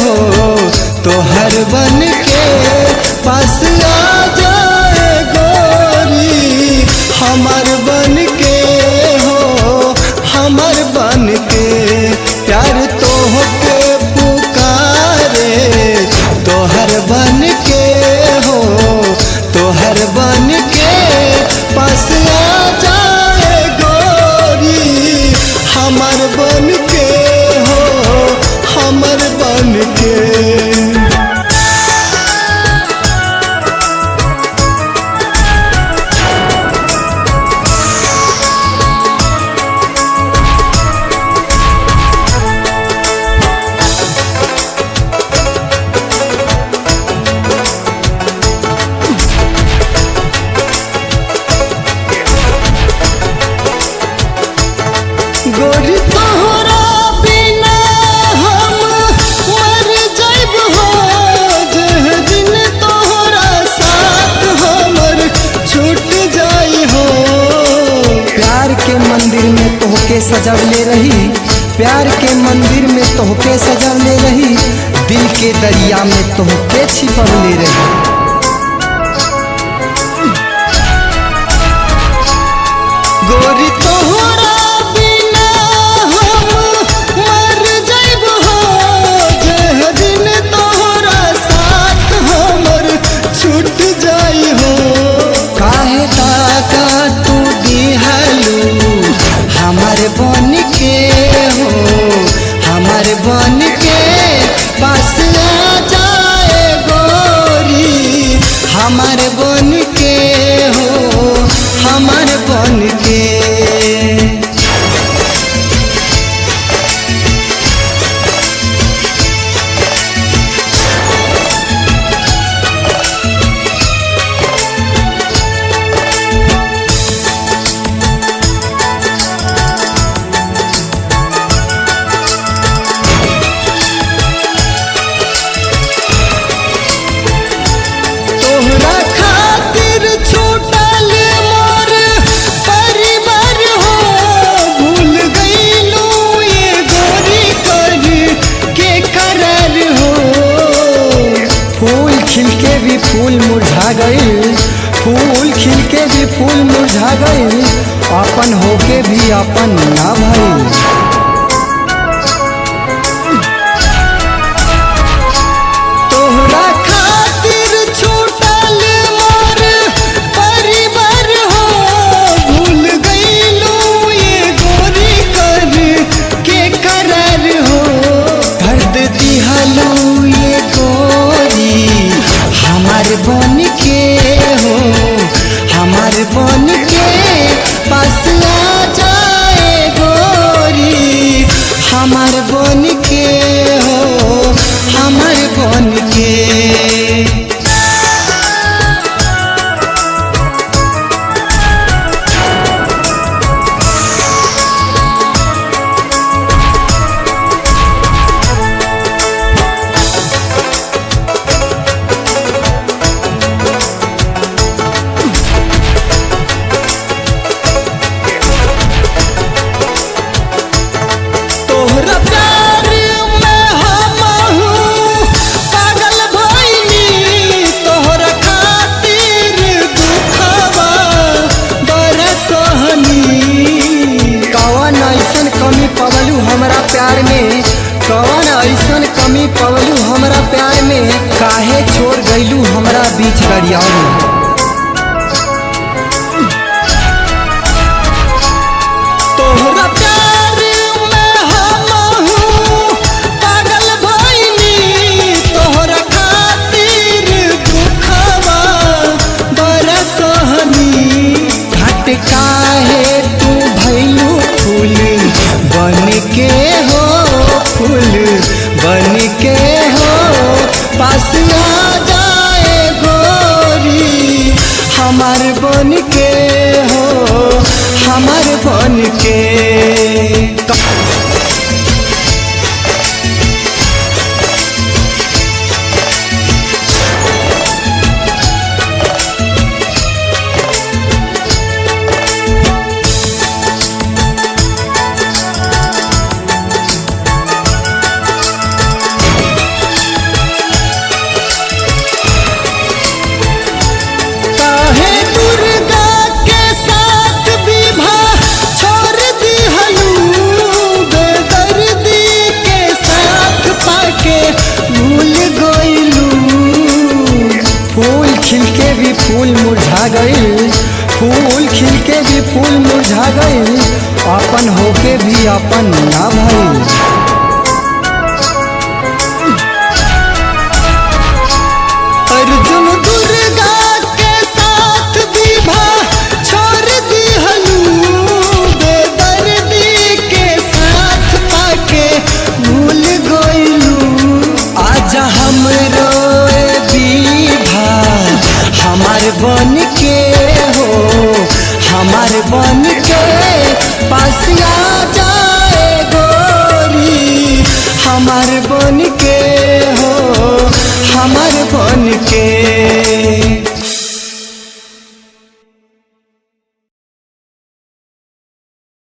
हो तोहर बन के पास आ जाए गोरी हमर बन के हो हमर बन के प्यार तोहके पुकारे तोहर बन के हो तोहर बन के पास आ जाए गोरी हमर बन के हो हमर बन के गोरी तोहरा बिना हम मर जाइब हो जह दिन तोहरा साथ हमर छूट जाई हो प्यार के मंदिर में तोहके सजवले रही प्यार के मंदिर में तोहके सजवले रही दिल के दरिया में तोहके छिपवले रही गोरी तोहरा हमारे बन के हो हमारे बन के पास आ जाए गोरी हमारे बन के हो हमारे बन के तोहरा खातिर छूटल मोर परिवार हो भूल गईलू ये गोरी कर के करार हो फूल खिल के भी फूल मुरझा गईल फूल खिल के भी फूल मुरझा गईल अपन होके भी अपन ना भइल तोहरा खातिर छूटल मोर परिवार हो भूल गईलू ये गोरी कर के करार हो दर्द दिहलू ये गोरी हमारे बन के हो हमारे बन के पास आ जाए गोरी हमारे बन के हो हमारे बन के तोहरा प्यार में हमहू पागल भइनी तोहरा खातिर दुखवा बरसहनी कौन ऐसन कमी पवलू हमरा प्यार में कौन ऐसन कमी पवलू हमरा प्यार में काहे छोड़ गईलू हमरा बीच गरियाव में तोहरा प्यार में हमहू पागल भइनी तोहरा खातिर दुखवा बरसहनी घाट काहे तू भइलू फूल बन के हो फूल बन के हो पास आ जाए गोरी हमार बन के हो हमार बन के गई, अपन होके भी अपन ना भई। अर्जुन दुर्गा के साथ विभा छोड़ दी हलू, बेदर्दी के साथ पाके भूल गइलू। आजा हमरो विभा हमार बन के हो, हमार बन के पास आ जाए गोरी, हमार बन के हो, हमार बन के।